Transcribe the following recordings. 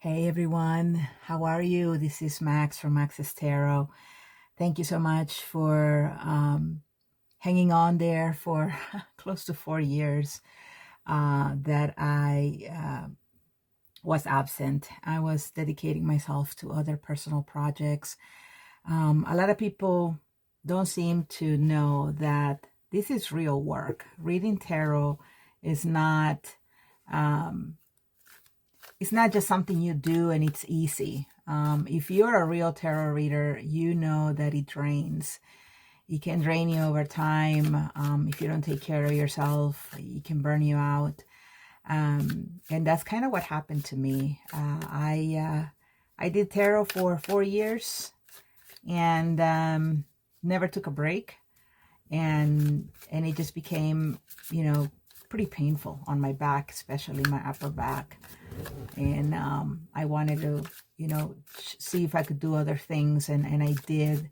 Hey everyone, how are you? This is Max from Max's Tarot. Thank you so much for hanging on there for close to 4 years that I was absent. I was dedicating myself to other personal projects. A lot of people don't seem to know that this is real work. Reading tarot is not. It's not just something you do and it's easy. If you're a real tarot reader, you know that it drains. It can drain you over time. If you don't take care of yourself, it can burn you out. And that's kind of what happened to me. I did tarot for 4 years and never took a break. And it just became, pretty painful on my back, especially my upper back. And I wanted to, see if I could do other things, and I did.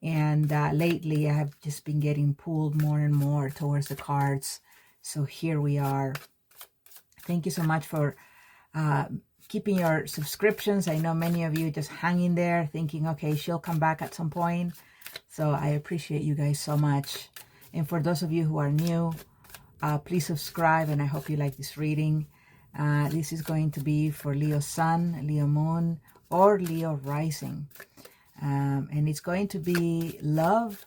And lately I have just been getting pulled more and more towards the cards. So here we are. Thank you so much for keeping your subscriptions. I know many of you just hanging there thinking, okay, she'll come back at some point. So I appreciate you guys so much. And for those of you who are new, please subscribe, and I hope you like this reading. This is going to be for Leo Sun, Leo Moon, or Leo Rising. And it's going to be love,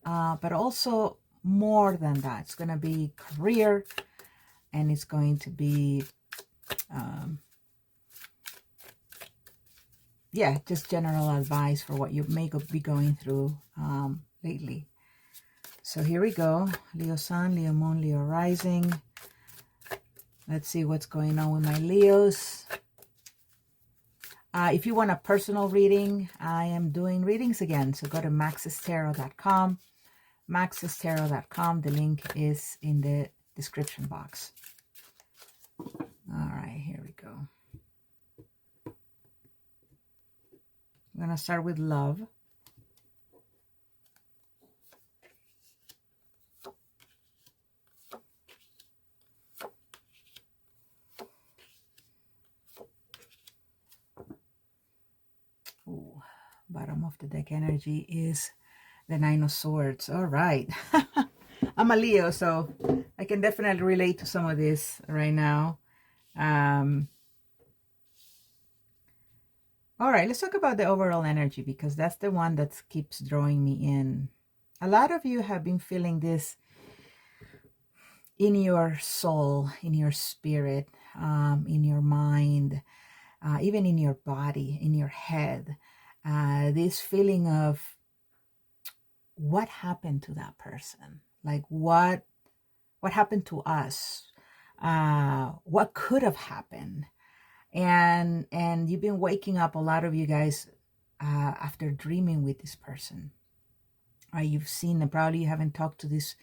but also more than that. It's going to be career, and it's going to be, just general advice for what you may be going through lately. So here we go. Leo Sun, Leo Moon, Leo Rising. Let's see what's going on with my Leos. If you want a personal reading, I am doing readings again. So go to maxestarot.com. maxestarot.com. The link is in the description box. All right, here we go. I'm going to start with love. Ooh, bottom of the deck energy is the Nine of Swords. All right. I'm a Leo, so I can definitely relate to some of this right now. All right, let's talk about the overall energy, because that's the one that keeps drawing me in. A lot of you have been feeling this in your soul, in your spirit, in your mind, even in your body, in your head. This feeling of what happened to that person? Like what happened to us? What could have happened? And you've been waking up, a lot of you guys, after dreaming with this person. You've seen them. Probably you haven't talked to this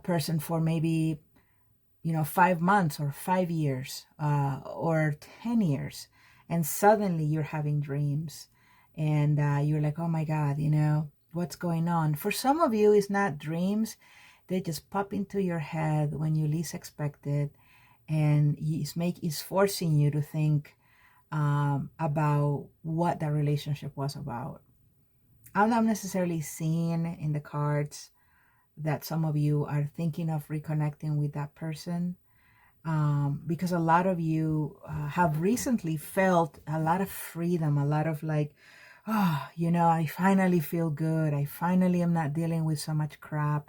person for maybe 5 months or 5 years or 10 years, and suddenly you're having dreams, and you're like, oh my God, what's going on? For some of you, it's not dreams. They just pop into your head when you least expect it, and it's forcing you to think about what that relationship was about. I'm not necessarily seeing in the cards that some of you are thinking of reconnecting with that person, because a lot of you have recently felt a lot of freedom, a lot of like, oh, I finally feel good. I finally am not dealing with so much crap.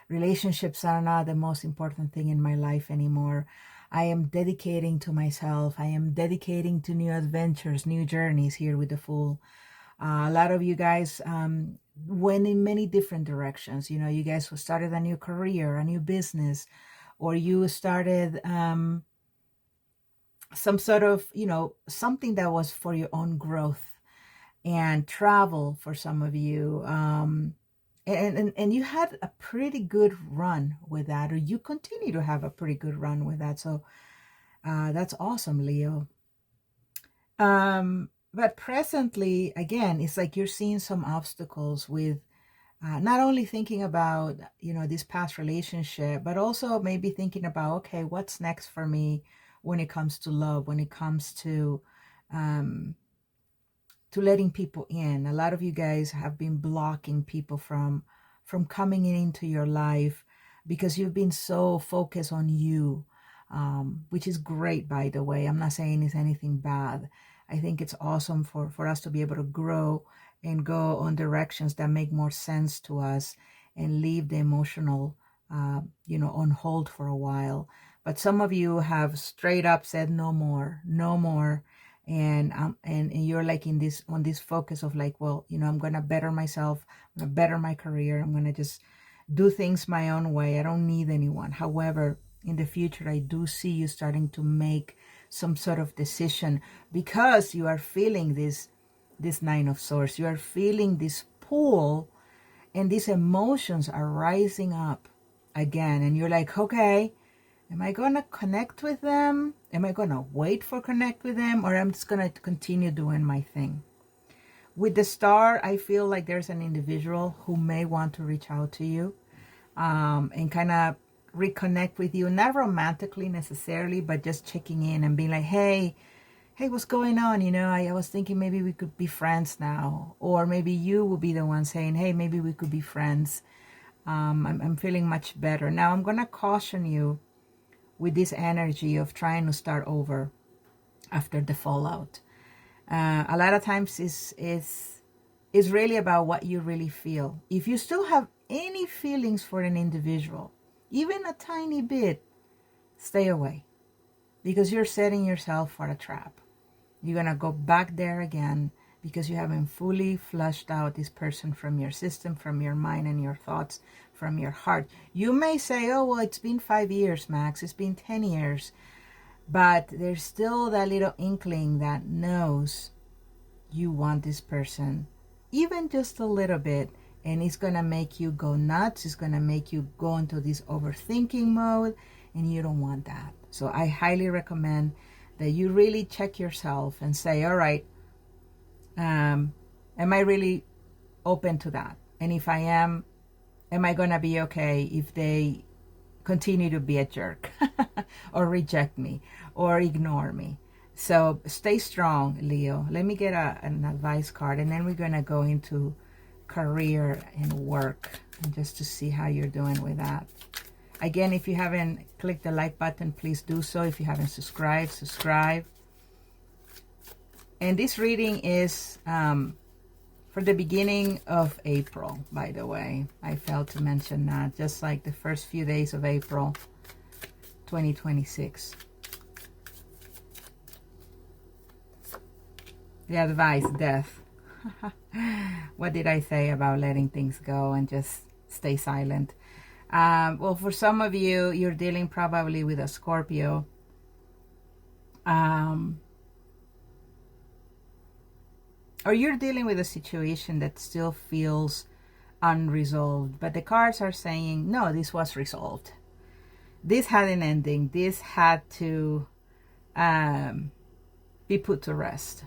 Relationships are not the most important thing in my life anymore. I am dedicating to myself. I am dedicating to new adventures, new journeys here with the Fool. A lot of you guys went in many different directions. You guys started a new career, a new business, or you started some sort of, something that was for your own growth, and travel for some of you. And you had a pretty good run with that, or you continue to have a pretty good run with that. So that's awesome, Leo. But presently, again, it's like you're seeing some obstacles with not only thinking about, this past relationship, but also maybe thinking about, okay, what's next for me? when it comes to love, when it comes to letting people in. A lot of you guys have been blocking people from coming into your life because you've been so focused on you, which is great, by the way. I'm not saying it's anything bad. I think it's awesome for us to be able to grow and go on directions that make more sense to us and leave the emotional, on hold for a while. But some of you have straight up said no more, no more. And you're like in this, on this focus of like, well, I'm gonna better myself, I'm gonna better my career, I'm gonna just do things my own way, I don't need anyone. However, in the future, I do see you starting to make some sort of decision, because you are feeling this Nine of Swords. You are feeling this pull, and these emotions are rising up again, and you're like, okay, am I going to connect with them? Am I going to wait for connect with them? Or I'm just going to continue doing my thing? With the Star, I feel like there's an individual who may want to reach out to you and kind of reconnect with you. Not romantically necessarily, but just checking in and being like, hey, what's going on? I was thinking maybe we could be friends now. Or maybe you will be the one saying, hey, maybe we could be friends. I'm feeling much better. Now, I'm going to caution you with this energy of trying to start over after the fallout. A lot of times it's really about what you really feel. If you still have any feelings for an individual, even a tiny bit, stay away, because you're setting yourself for a trap. You're going to go back there again because you haven't fully flushed out this person from your system, from your mind and your thoughts, from your heart. You may say, oh, well, it's been 5 years, Max. It's been 10 years. But there's still that little inkling that knows you want this person, even just a little bit. And it's going to make you go nuts. It's going to make you go into this overthinking mode. And you don't want that. So I highly recommend that you really check yourself and say, all right, am I really open to that? And if I am I going to be okay if they continue to be a jerk or reject me or ignore me? So stay strong, Leo. Let me get an advice card, and then we're going to go into career and work, and just to see how you're doing with that. Again, if you haven't clicked the like button, please do so. If you haven't subscribed, subscribe. And this reading is for the beginning of April, by the way. I failed to mention that. Just like the first few days of April 2026. The advice, death. What did I say about letting things go and just stay silent? Well, for some of you, you're dealing probably with a Scorpio. Or you're dealing with a situation that still feels unresolved. But the cards are saying, no, this was resolved. This had an ending. This had to be put to rest.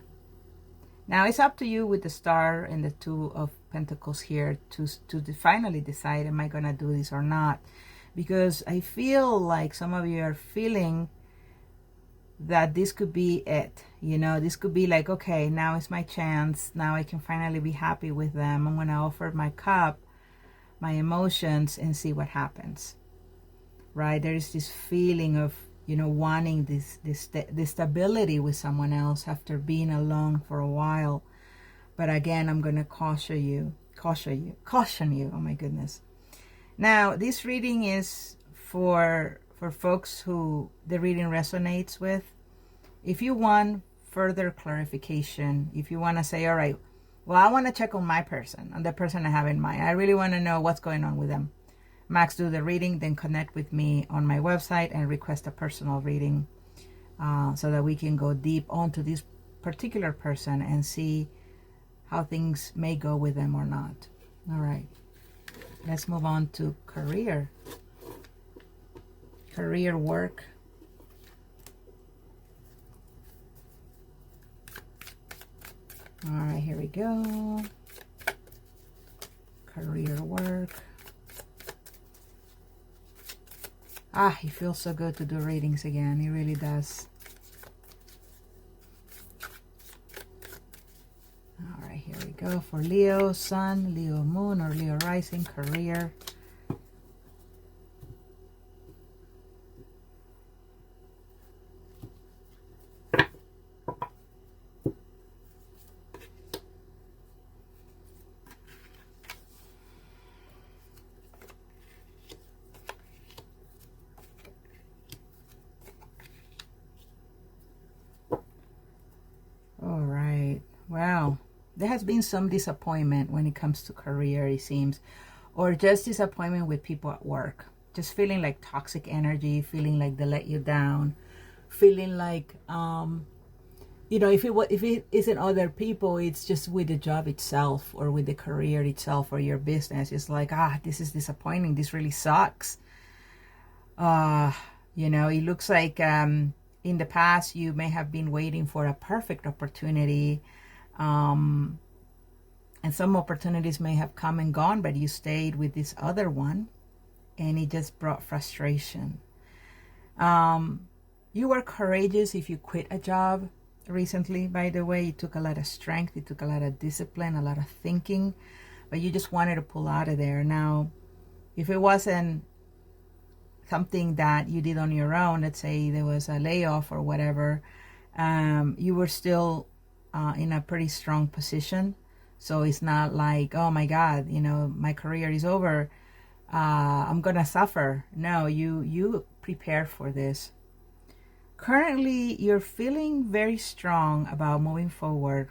Now, it's up to you with the Star and the Two of Pentacles here to finally decide, am I going to do this or not? Because I feel like some of you are feeling that this could be it. This could be like, okay, now is my chance. Now I can finally be happy with them. I'm going to offer my cup, my emotions, and see what happens. Right? There is this feeling of, wanting this stability with someone else after being alone for a while. But again, I'm going to caution you. Oh my goodness. Now, this reading is for folks who the reading resonates with. If you want further clarification, if you want to say, all right, well, I want to check on my person, on the person I have in mind. I really want to know what's going on with them. Max, do the reading, then connect with me on my website and request a personal reading so that we can go deep onto this particular person and see how things may go with them or not. All right. Let's move on to career. Career, work. All right, here we go. Career, work. Ah, it feels so good to do readings again. It really does. All right, here we go for Leo Sun, Leo Moon, or Leo Rising, career. All right. Wow. There has been some disappointment when it comes to career, it seems, or just disappointment with people at work. Just feeling like toxic energy, feeling like they let you down, feeling like if it isn't other people, it's just with the job itself or with the career itself or your business. It's like, this is disappointing. This really sucks. It looks like in the past you may have been waiting for a perfect opportunity, and some opportunities may have come and gone, but you stayed with this other one, and it just brought frustration. You were courageous if you quit a job recently, by the way. It took a lot of strength, it took a lot of discipline, a lot of thinking, but you just wanted to pull out of there. Now, if it wasn't something that you did on your own, let's say there was a layoff or whatever, you were still in a pretty strong position. So it's not like, oh my God, my career is over, I'm gonna suffer. No, you prepare for this. Currently, you're feeling very strong about moving forward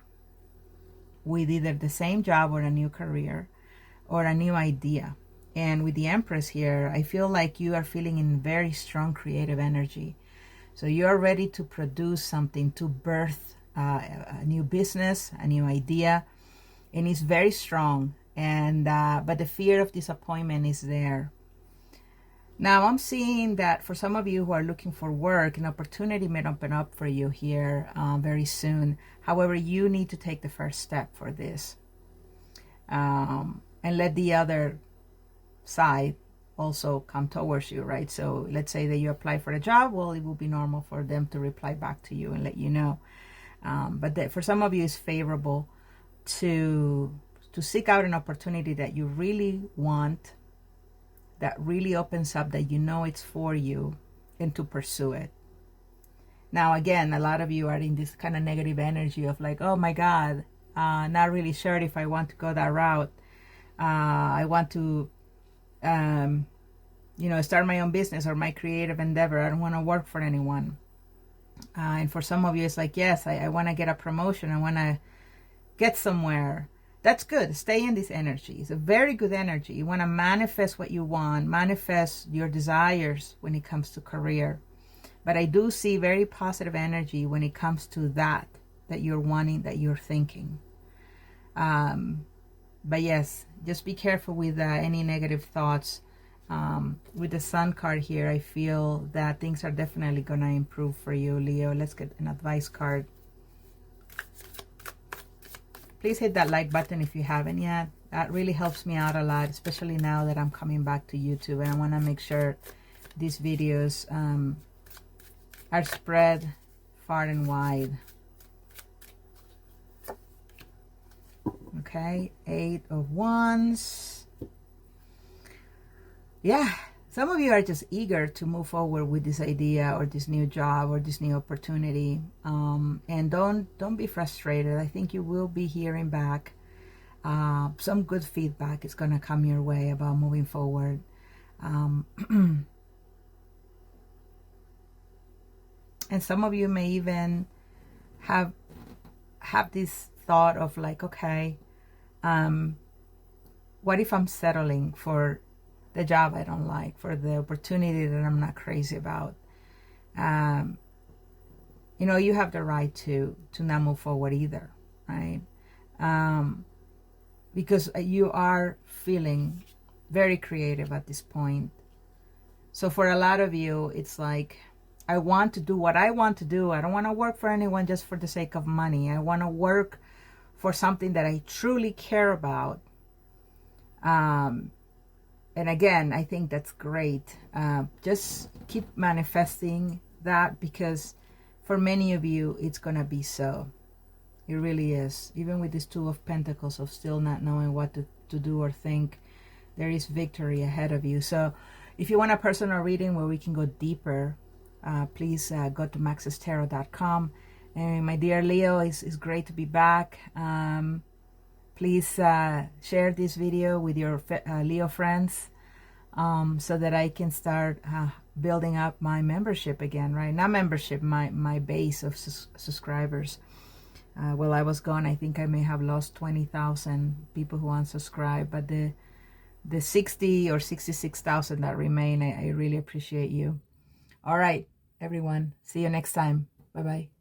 with either the same job or a new career or a new idea. And with the Empress here, I feel like you are feeling in very strong creative energy. So you're ready to produce something, to birth a new business, a new idea, and it's very strong. And but the fear of disappointment is there. Now I'm seeing that for some of you who are looking for work, an opportunity may open up for you here very soon. However, you need to take the first step for this, and let the other side also come towards you, right? So let's say that you apply for a job, well, it will be normal for them to reply back to you and let you know. But for some of you, it's favorable to seek out an opportunity that you really want, that really opens up, that it's for you, and to pursue it. Now, again, a lot of you are in this kind of negative energy of like, oh my God, not really sure if I want to go that route. I want to, start my own business or my creative endeavor. I don't want to work for anyone. And for some of you, it's like, yes, I want to get a promotion. I want to get somewhere. That's good. Stay in this energy. It's a very good energy. You want to manifest what you want, manifest your desires when it comes to career. But I do see very positive energy when it comes to that you're wanting, that you're thinking. But yes, just be careful with any negative thoughts. With the Sun card here, I feel that things are definitely going to improve for you, Leo. Let's get an advice card. Please hit that like button if you haven't yet. That really helps me out a lot, especially now that I'm coming back to YouTube. And I want to make sure these videos are spread far and wide. Okay, 8 of Wands. Yeah, some of you are just eager to move forward with this idea or this new job or this new opportunity. And don't be frustrated. I think you will be hearing back. Some good feedback is going to come your way about moving forward. And some of you may even have this thought of like, okay, what if I'm settling for the job I don't like, for the opportunity that I'm not crazy about? You have the right to not move forward either, right? Because you are feeling very creative at this point. So for a lot of you, it's like, I want to do what I want to do. I don't want to work for anyone just for the sake of money. I want to work for something that I truly care about. And again, I think that's great. Just keep manifesting that, because for many of you, it's going to be so. It really is. Even with this Two of Pentacles of still not knowing what to do or think, there is victory ahead of you. So if you want a personal reading where we can go deeper, please go to maxestarot.com. And my dear Leo, it's great to be back. Please share this video with your Leo friends, so that I can start building up my membership again, right? Not membership, my base of subscribers. While I was gone, I think I may have lost 20,000 people who unsubscribe, but the 60 or 66,000 that remain, I really appreciate you. All right, everyone. See you next time. Bye-bye.